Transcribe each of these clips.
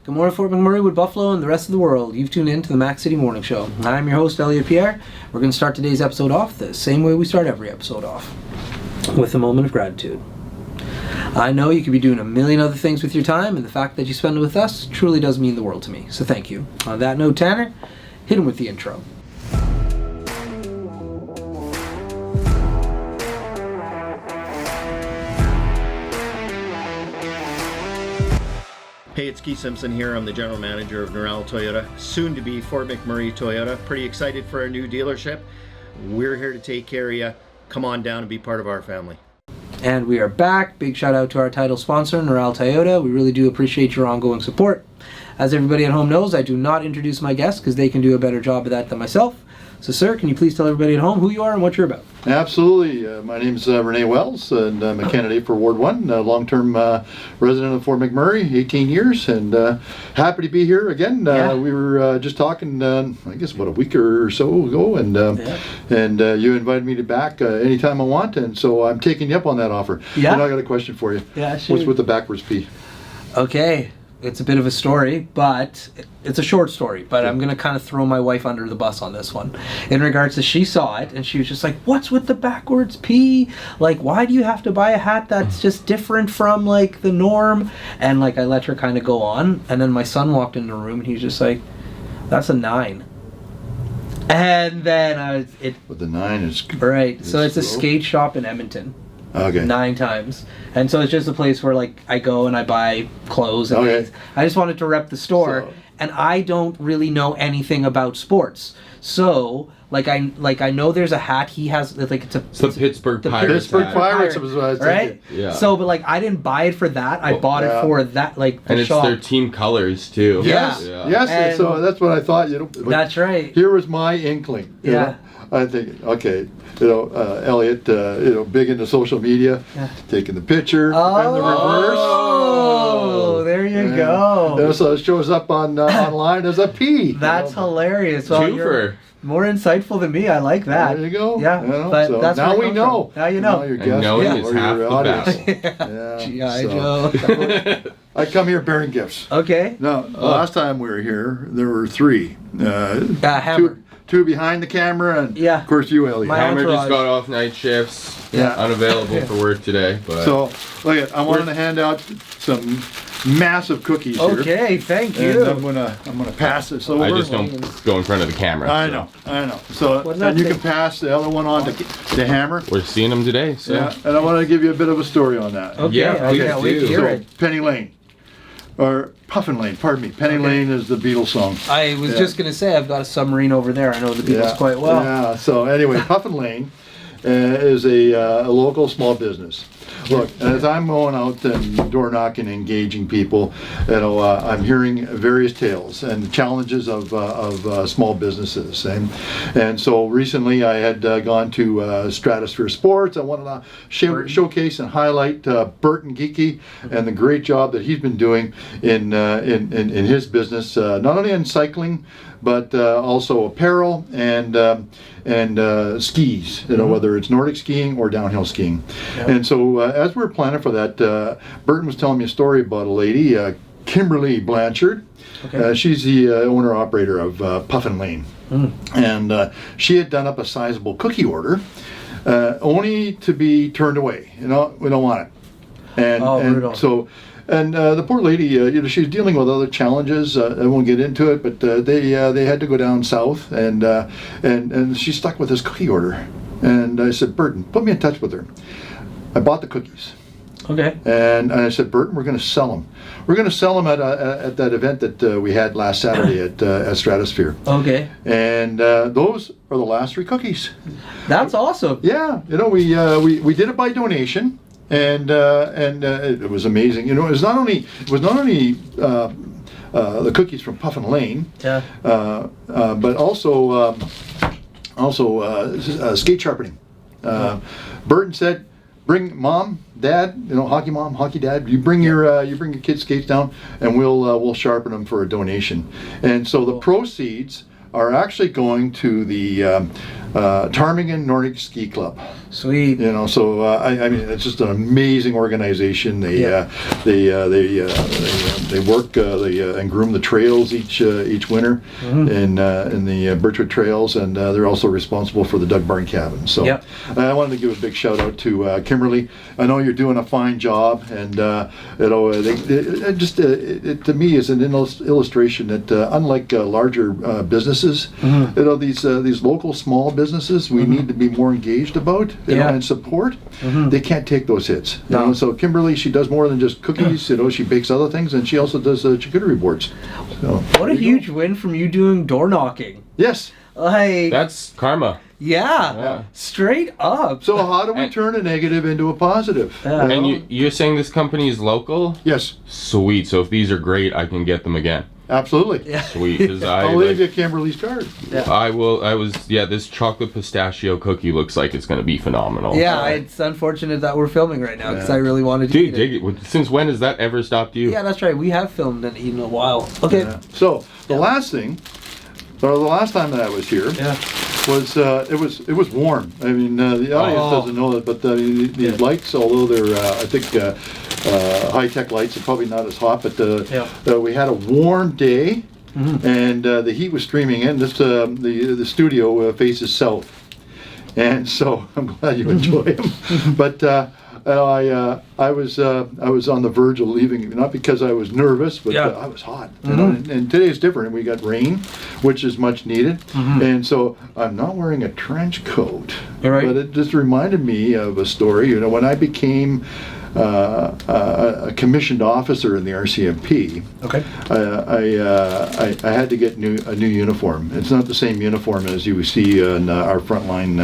Good morning, Fort McMurray, Wood Buffalo, and the rest of the world. You've tuned in to the Mac City Morning Show. I'm your host, Elliot Pierre. We're going to start today's episode off the same way we start every episode off, with a moment of gratitude. I know you could be doing a million other things with your time, and the fact that you spend it with us truly does mean the world to me. So thank you. On that note, Tanner, hit him with the intro. Hey, it's Keith Simpson here. I'm the general manager of Norel Toyota, soon to be Fort McMurray Toyota. Pretty excited for our new dealership. We're here to take care of you. Come on down and be part of our family. And we are back. Big shout out to our title sponsor, Norel Toyota. We really do appreciate your ongoing support. As everybody at home knows, I do not introduce my guests because they can do a better job of that than myself. So, sir, can you please tell everybody at home who you are and what you're about? Absolutely. My name is Rene Wells, and I'm a candidate for Ward 1, long-term resident of Fort McMurray, 18 years, and happy to be here again. We were just talking, I guess, about a week or so ago, and you invited me to back anytime I want, and so I'm taking you up on that offer. Yeah. And I got a question for you. Yeah, sure. What's with the backwards P? Okay. It's a bit of a story, but it's a short story, but I'm going to kind of throw my wife under the bus on this one. In regards to, she saw it, and she was just like, what's with the backwards P? Like, why do you have to buy a hat that's just different from, like, the norm? And, like, I let her kind of go on, and then my son walked in the room, and he was just like, that's a 9. And then But the 9 is... Right, so it's a slow. skate shop in Edmonton. Okay. 9 times. And so it's just a place where, like, I go and I buy clothes and Okay. things. I just wanted to rep the store, So- and I don't really know anything about sports. So, like I know there's a hat he has, like, it's the Pittsburgh Pirates Pittsburgh hat. Pirates was what I was right? thinking. Yeah. So, but, like, I didn't buy it for that. I bought it for that, like, the And it's shop. their team colors too. Yes, Yeah. yes, And so that's what I thought. You know, but That's right. Here was my inkling. you Yeah. know. I think, okay, Elliot, big into social media, taking the picture and the reverse. Oh, there you go. So it shows up on online as a P. That's hilarious. Well, you're Twofer. more insightful than me. I like that. There you go. Yeah, but but that's now where it we comes know. from. Now you know. your And guest knowing or is your half the audience. battle. G.I. so- Joe. I come here bearing gifts. Okay. Now, the last time we were here, there were 3. Hammer. Two behind the camera, and Yeah. of course you, Elliot. My Hammer entourage. just got off night shifts. Yeah. Unavailable for work today. But So, look at, I wanted to hand out some massive cookies here. Okay, thank And you. I'm gonna pass this over. I just don't go in front of the camera. I so. know. So, What does that and you say? can pass the other one on to Hammer. We're seeing them today. So Yeah, and I want to give you a bit of a story on that. Okay, Yeah, I please can't wait to do. hear So, it. Penny Lane, or Puffin Lane. Pardon me. Penny Lane is the Beatles song. I was Yeah. just gonna say I've got a submarine over there. I know the Beatles quite well. Yeah. So anyway, Puffin Lane is a local small business. Look, as I'm going out and door knocking, engaging people, I'm hearing various tales and challenges of small businesses, and so recently I had gone to Stratosphere Sports. I wanted to showcase and highlight Burton Geeky and the great job that he's been doing in his business, not only in cycling, but also apparel and skis, whether it's Nordic skiing or downhill skiing. Yeah. And so as we were planning for that, Burton was telling me a story about a lady, Kimberly Blanchard. Okay. She's the owner-operator of Puffin Lane. And she had done up a sizable cookie order, only to be turned away. We don't want it. And brutal. so... And the poor lady, she's dealing with other challenges. I won't get into it, but they had to go down south, and she's stuck with this cookie order. And I said, Burton, put me in touch with her. I bought the cookies, Okay. and I said, Burton, we're going to sell them. We're going to sell them at that event that we had last Saturday at Stratosphere. Okay. And those are the last 3 cookies. That's awesome. Yeah, we did it by donation. And it was amazing. It was not only the cookies from Puffin Lane, but also skate sharpening. Burton said, "Bring mom, dad, hockey mom, hockey dad. You bring your kids' skates down, and we'll sharpen them for a donation." And so the proceeds are actually going to the Ptarmigan Nordic Ski Club. Sweet. You know, so I mean, it's just an amazing organization. They they work and groom the trails each winter in the Birchwood Trails, and they're also responsible for the Doug Barn Cabin. So I wanted to give a big shout out to Kimberly. I know you're doing a fine job, and you know, it to me is an illustration that unlike larger businesses, you know, these local small businesses we need to be more engaged about, you know, and support. They can't take those hits. You know? So Kimberly, she does more than just cookies. You know, she bakes other things, and she also does charcuterie boards. So, what a huge win from you doing door knocking. Yes. Like, That's karma. yeah, straight up. So how do we turn a negative into a positive? Yeah. You And know? you're saying this company is local? Yes, Sweet. So if these are great, I can get them again. absolutely. Yeah. Sweet. 'Cause I'll leave you Kimberly's card. This chocolate pistachio cookie looks like it's going to be phenomenal. Yeah, it's unfortunate that we're filming right now because I really wanted to Dude, eat it. dig it. Since when has that ever stopped you? Yeah, that's right. We have filmed and eaten a while. Okay. Yeah. So the last thing, or the last time that I was here, Yeah. was it was warm. I mean, the audience doesn't know that, but these lights, although they're I think high-tech lights, are probably not as hot. But we had a warm day, and the heat was streaming in. This the studio faces south, and so I'm glad you enjoy them. But I was on the verge of leaving, not because I was nervous, but I was hot. You know? And today's different. We got rain, which is much needed, and so I'm not wearing a trench coat. Right. But it just reminded me of a story. You know, when I became a commissioned officer in the RCMP. Okay. I had to get a new uniform. It's not the same uniform as you see in our frontline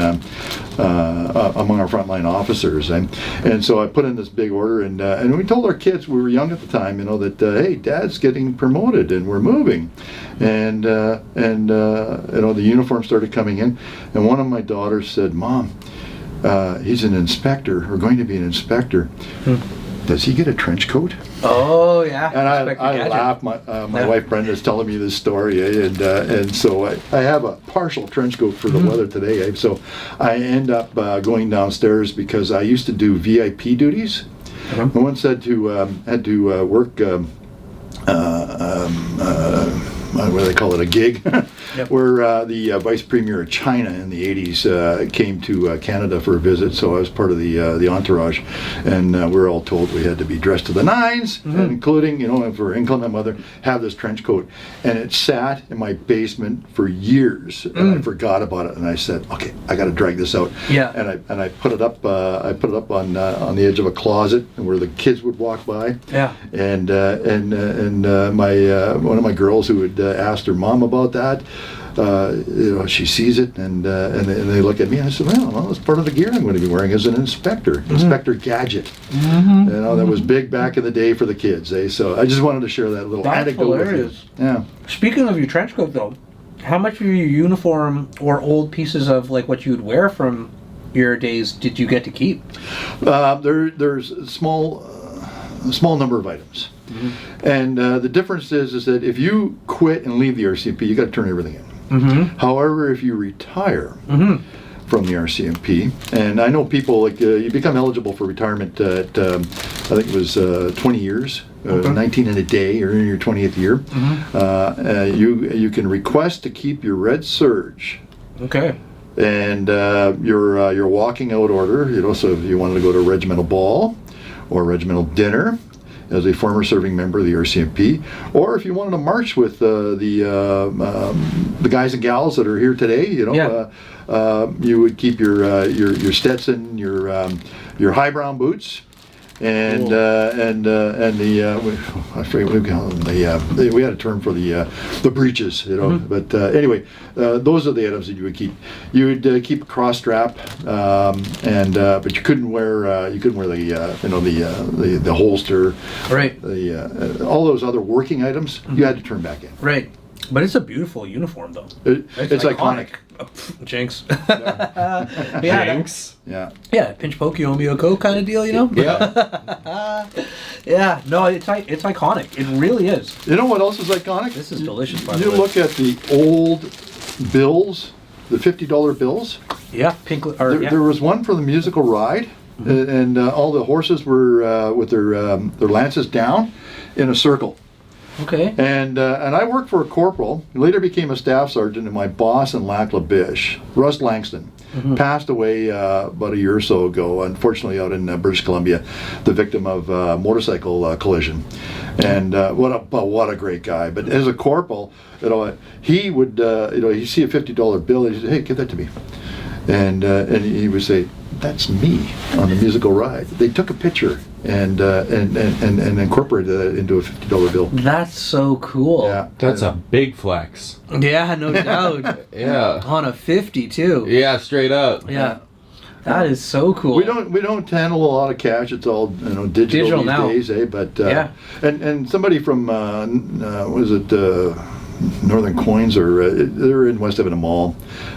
among our frontline officers, and so I put in this big order, and we told our kids, we were young at the time, you know, that hey, Dad's getting promoted and we're moving, and you know, the uniform started coming in, and one of my daughters said, "Mom, he's an inspector, or going to be an inspector. Does he get a trench coat?" Oh yeah. And I laughed. My wife Brenda's telling me this story, and so I have a partial trench coat for the weather today. So I end up going downstairs because I used to do VIP duties. I once had to work. What do they call it, a gig, where the Vice Premier of China in the 80s came to Canada for a visit, so I was part of the entourage, and we were all told we had to be dressed to the nines, including, you know, for inclement weather, have this trench coat, and it sat in my basement for years, and I forgot about it, and I said, okay, I got to drag this out, and I put it up, on the edge of a closet where the kids would walk by, and my one of my girls who had asked her mom about that, you know, she sees it, and they look at me, and I said, well, that's part of the gear I'm going to be wearing as an inspector, Inspector Gadget. You know, that was big back in the day for the kids, eh? So I just wanted to share that little anecdote with you. Yeah. Speaking of your trench coat, though, how much of your uniform or old pieces of like what you would wear from your days did you get to keep? There's a small number of items. And the difference is that if you quit and leave the RCMP, you got to turn everything in. However, if you retire from the RCMP, and I know people like you become eligible for retirement at I think it was 20 years, 19 and a day, or in your 20th year. You can request to keep your red surge. Okay. And your walking out order. You know, so if you wanted to go to a regimental ball or a regimental dinner, as a former serving member of the RCMP, or if you wanted to march with the guys and gals that are here today, you know, you would keep your Stetson, your high brown boots, and I forget what we call them. We had a term for the breeches, you know. But anyway, those are the items that you would keep. You would keep a cross strap, but you couldn't wear the holster, right? All those other working items you had to turn back in. Right. But it's a beautiful uniform, though. It's iconic. Jinx. Jinx. Yeah. Pinch poke, you owe me a Coke kind of deal, you know? Yeah. Yeah. No, it's iconic. It really is. You know what else is iconic? This is delicious, by the way. You look at the old bills, the $50 bills. Yeah, pink. Or, There was one for the musical ride, and all the horses were with their lances down in a circle. Okay. And I worked for a corporal, later became a staff sergeant, and my boss in Lac La Biche, Russ Langston, passed away about a year or so ago, unfortunately out in British Columbia, the victim of a motorcycle collision. And what a great guy. But as a corporal, he would, he'd see a $50 bill, and he'd say, hey, give that to me. And he would say, that's me on the musical ride. They took a picture and incorporated that into a $50 bill. That's so cool. Yeah, That's a big flex. Yeah, no doubt. Yeah. On a 50 too. Yeah, straight up. Yeah. That is so cool. We don't handle a lot of cash. It's all digital these now. days, eh? But Yeah. and somebody from was it Northern Coins, or they're in West Evan Mall.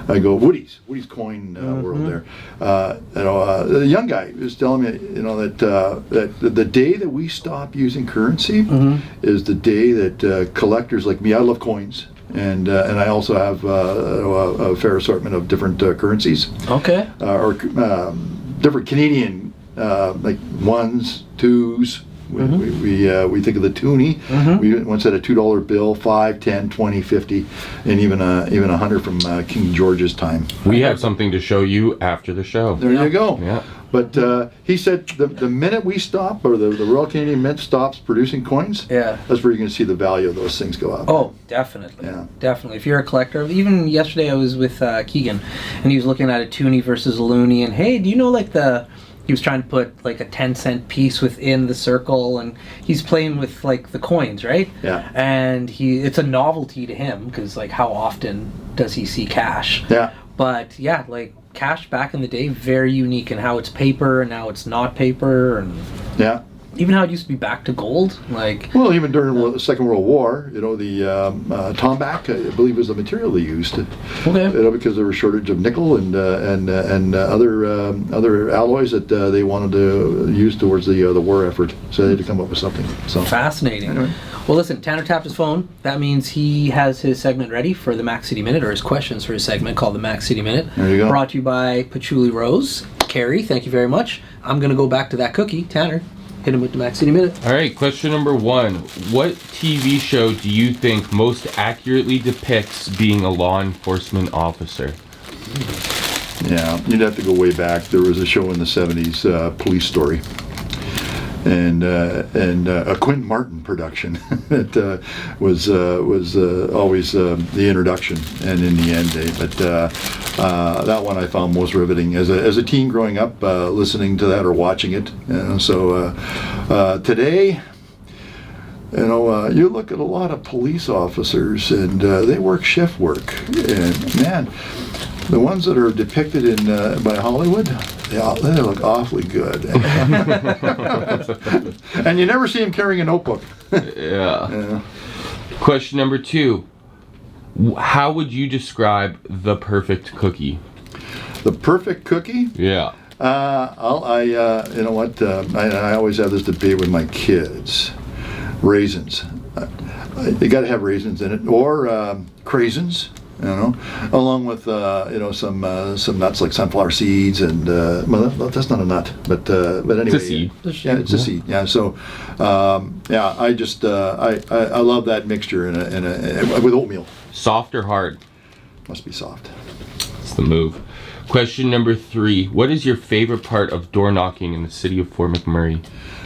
I go Woody's coin world there. The young guy was telling me that the day that we stop using currency is the day that collectors like me, I love coins. And I also have a fair assortment of different currencies. Okay. Or different Canadian, like ones, twos. We think of the toonie. We once had a $2 bill, 5, 10, 20, 50, and even 100 from King George's time. We have something to show you after the show. There you go. Yeah. But he said the minute we stop, or the Royal Canadian Mint stops producing coins, that's where you're going to see the value of those things go up. Oh, definitely. Yeah. Definitely. If you're a collector, even yesterday I was with Keegan, and he was looking at a toonie versus a loonie, and hey, do you know he was trying to put like a 10-cent piece within the circle, and he's playing with like the coins, right? Yeah. And it's a novelty to him, because like how often does he see cash? Yeah. But yeah, like cash back in the day, very unique in how it's paper and now it's not paper, and Yeah. even how it used to be back to gold. Like, Well, even during the Second World War, the tombac, I believe, was the material they used. okay. Because there was a shortage of nickel and other alloys that they wanted to use towards the war effort. So they had to come up with something. So Fascinating. Anyway. Well, listen, Tanner tapped his phone. That means he has his segment ready for the Mac City Minute, or his questions for his segment called the Mac City Minute. There you go. Brought to you by Patchouli Rose. Carrie, thank you very much. I'm going to go back to that cookie. Tanner, hit him with the Mac City Minute. All right, question number 1. What TV show do you think most accurately depicts being a law enforcement officer? Yeah, you'd have to go way back. There was a show in the 70s, Police Story, and a Quentin Martin production that was always the introduction and in the end day. But that one I found most riveting as a teen growing up, listening to that or watching it. So today, you look at a lot of police officers, and they work shift work, and man, the ones that are depicted in by Hollywood, they look awfully good. And you never see them carrying a notebook. Yeah. Question number 2. How would you describe the perfect cookie? The perfect cookie? Yeah. I always have this debate with my kids. Raisins. You got to have raisins in it, or craisins. Along with some nuts like sunflower seeds, and well, that's not a nut, but anyway, It's a seed. Yeah, it's a seed. Yeah, so I just I love that mixture with oatmeal. Soft or hard? Must be soft. That's the move. Question number 3. What is your favorite part of door knocking in the city of Fort McMurray?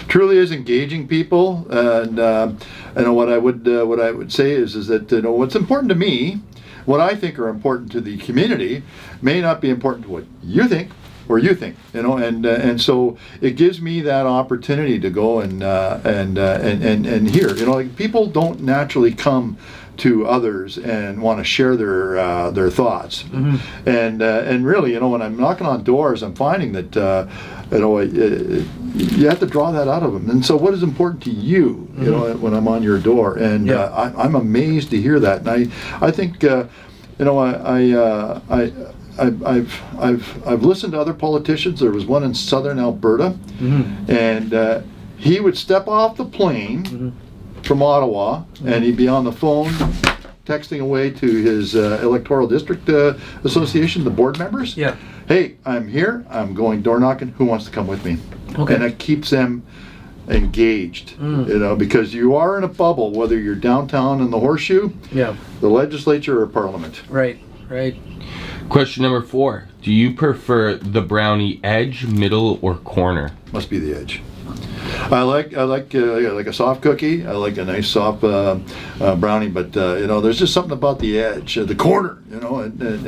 Truly is engaging people, and what I would say is that what's important to me, what I think are important to the community, may not be important to what you think or you think, and so it gives me that opportunity to go and hear. People don't naturally come to others and want to share their thoughts, and really, when I'm knocking on doors, I'm finding that you have to draw that out of them. And so, what is important to you, when I'm on your door? And I'm amazed to hear that. And I think, I've listened to other politicians. There was one in southern Alberta, and he would step off the plane from Ottawa, and he'd be on the phone texting away to his electoral district association, the board members. Yeah. Hey, I'm here. I'm going door knocking. Who wants to come with me? Okay. And it keeps them engaged, you know, because you are in a bubble, whether you're downtown in the Horseshoe, Yeah. the legislature, or parliament. Right. Right. Question number 4. Do you prefer the brownie edge, middle, or corner? Must be the edge. I like a soft cookie. I like a nice soft brownie, but you know, there's just something about the edge, the corner. You know, that's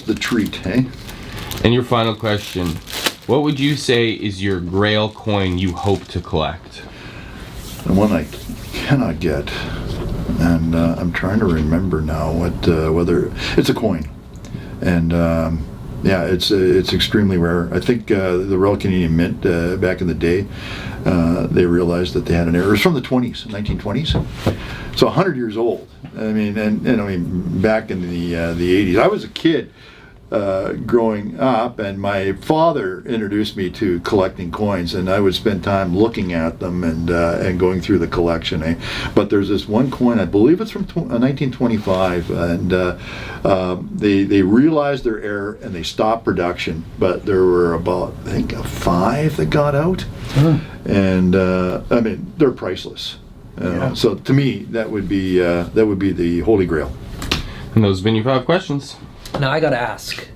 the treat, eh? And your final question. What would you say is your grail coin you hope to collect? The one I cannot get, and I'm trying to remember now whether it's a coin, and yeah, it's extremely rare. I think the Royal Canadian Mint back in the day, they realized that they had an error. It was from the 1920s, so 100 years old. I mean, and I mean back in the 80s, I was a kid. Growing up, and my father introduced me to collecting coins, and I would spend time looking at them and going through the collection. Eh? But there's this one coin, I believe it's from 1925, and they realized their error and they stopped production. But there were about, I think, 5 that got out, and I mean they're priceless. So to me, that would be the holy grail. And those have been your 5 questions. Now I gotta ask.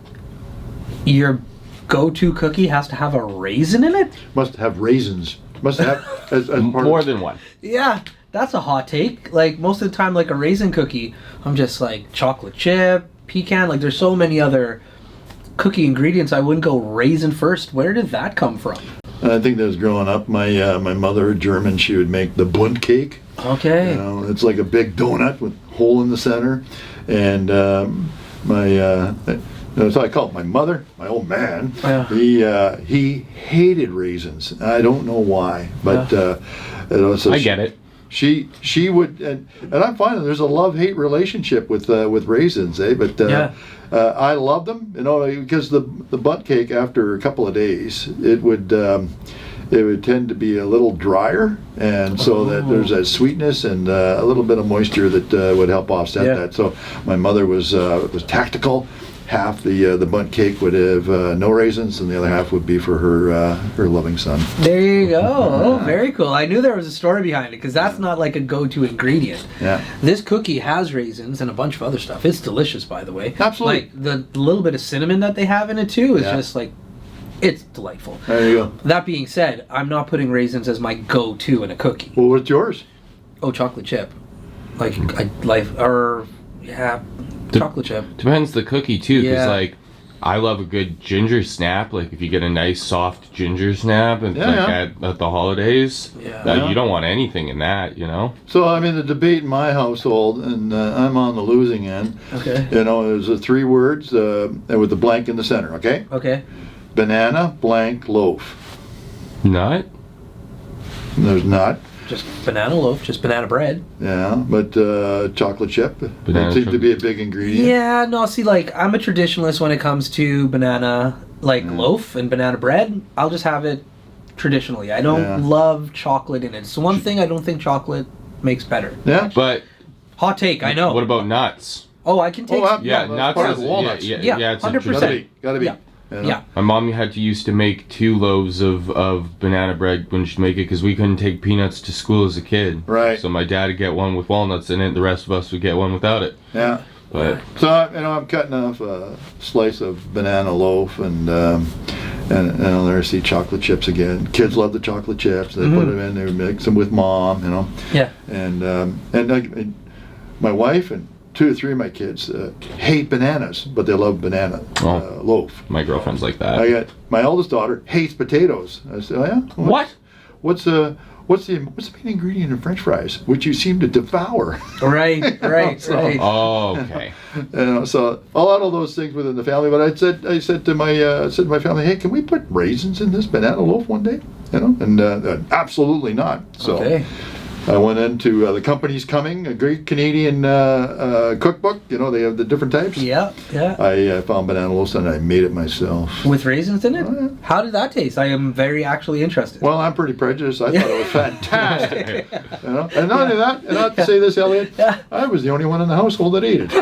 Your go-to cookie has to have a raisin in it? Must have raisins. Must have as part More of, than one. Yeah, that's a hot take. Like most of the time, like a raisin cookie, I'm just like chocolate chip, pecan. Like there's so many other cookie ingredients. I wouldn't go raisin first. Where did that come from? I think that was growing up. My mother, German, she would make the Bund cake. Okay. You know, it's like a big donut with a hole in the center, and so I call it my mother, my old man. Yeah. He hated raisins. I don't know why, but you know, so I get it. She would, and I'm finding there's a love-hate relationship with raisins, eh? But I love them, you know, because the butt cake after a couple of days it would tend to be a little drier, and so that there's that sweetness and a little bit of moisture that would help offset that. So my mother was tactical. Half the bundt cake would have no raisins, and the other half would be for her loving son. There you go. Oh, very cool. I knew there was a story behind it because that's not like a go-to ingredient. Yeah. This cookie has raisins and a bunch of other stuff. It's delicious, by the way. Absolutely. Like the little bit of cinnamon that they have in it too is just like, it's delightful. There you go. That being said, I'm not putting raisins as my go-to in a cookie. Well, what's yours? Oh, chocolate chip. Chocolate chip. Depends the cookie too, because Yeah. like I love a good ginger snap. Like if you get a nice soft ginger snap and at the holidays, you don't want anything in that, you know. So I mean, the debate in my household, and I'm on the losing end. Okay. You know, there's 3 words with the blank in the center. Okay. Okay. Banana blank loaf. Nut? There's not. Just banana loaf, just banana bread. Yeah, but chocolate chip. Banana That seems to chip. be a big ingredient. Yeah, no, see, like, I'm a traditionalist when it comes to banana, loaf and banana bread. I'll just have it traditionally. I don't love chocolate in it. It's the one thing I don't think chocolate makes better. Yeah. But Hot take, I know. what about nuts? Oh, I can take... Yeah, that's nuts part is of the walnuts. Yeah, it's a 100%. tradition. Gotta be. Yeah. You know? Yeah. My mom used to make 2 loaves of banana bread when she'd make it because we couldn't take peanuts to school as a kid. Right. So my dad would get one with walnuts in it, the rest of us would get one without it. Yeah. But So you know, I'm cutting off a slice of banana loaf, and there I see chocolate chips again. Kids love the chocolate chips. They put them in. They mix them with mom. You know. Yeah. And my wife and 2 or 3 of my kids hate bananas, but they love banana loaf. my girlfriend's like that. I got my eldest daughter hates potatoes. I said, "Oh yeah, What? What's the main ingredient in French fries, which you seem to devour?" Right, right, So- right. Oh, okay. You know, so a lot of those things within the family. But I said to my family, "Hey, can we put raisins in this banana loaf one day?" You know, and absolutely not. So Okay. I went into The Company's Coming, a great Canadian cookbook. You know, they have the different types. Yeah, yeah. I found banana loaf and I made it myself. With raisins in it? Oh, yeah. How did that taste? I am very actually interested. Well, I'm pretty prejudiced. I thought it was fantastic. You know? And not only that, and not to say this, Elliot, I was the only one in the household that ate it.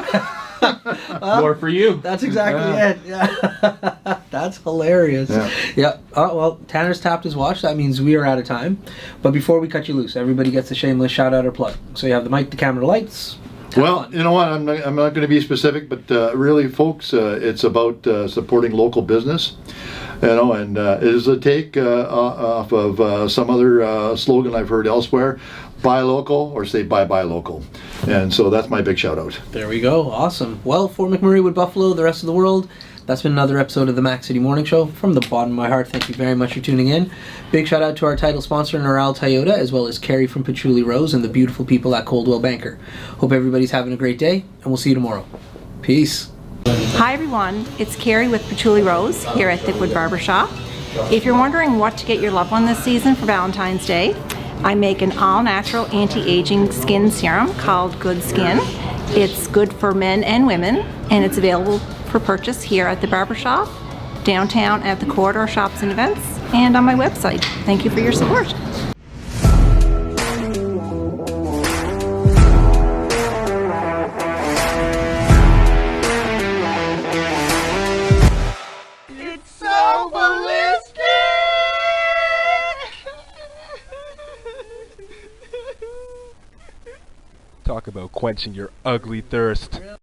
More for you. That's exactly it. Yeah. That's hilarious. Yeah. Oh, well, Tanner's tapped his watch. That means we are out of time. But before we cut you loose, everybody gets a shameless shout out or plug. So you have the mic, the camera, the lights. Well, you know what? I'm not going to be specific, but really, folks, it's about supporting local business. You know, and it is a take off of some other slogan I've heard elsewhere: buy local or say bye local. And so that's my big shout out. There we go. Awesome. Well, for McMurray with Buffalo, the rest of the world, that's been another episode of the Mac City Morning Show. From the bottom of my heart, thank you very much for tuning in. Big shout out to our title sponsor, Neural Toyota, as well as Carrie from Patchouli Rose and the beautiful people at Coldwell Banker. Hope everybody's having a great day, and we'll see you tomorrow. Peace. Hi everyone, it's Carrie with Patchouli Rose here at Thickwood Barbershop. If you're wondering what to get your loved one this season for Valentine's Day, I make an all-natural anti-aging skin serum called Good Skin. It's good for men and women, and it's available for purchase here at the barbershop, downtown at the Corridor Shops and Events, and on my website. Thank you for your support. It's so ballistic! Talk about quenching your ugly thirst.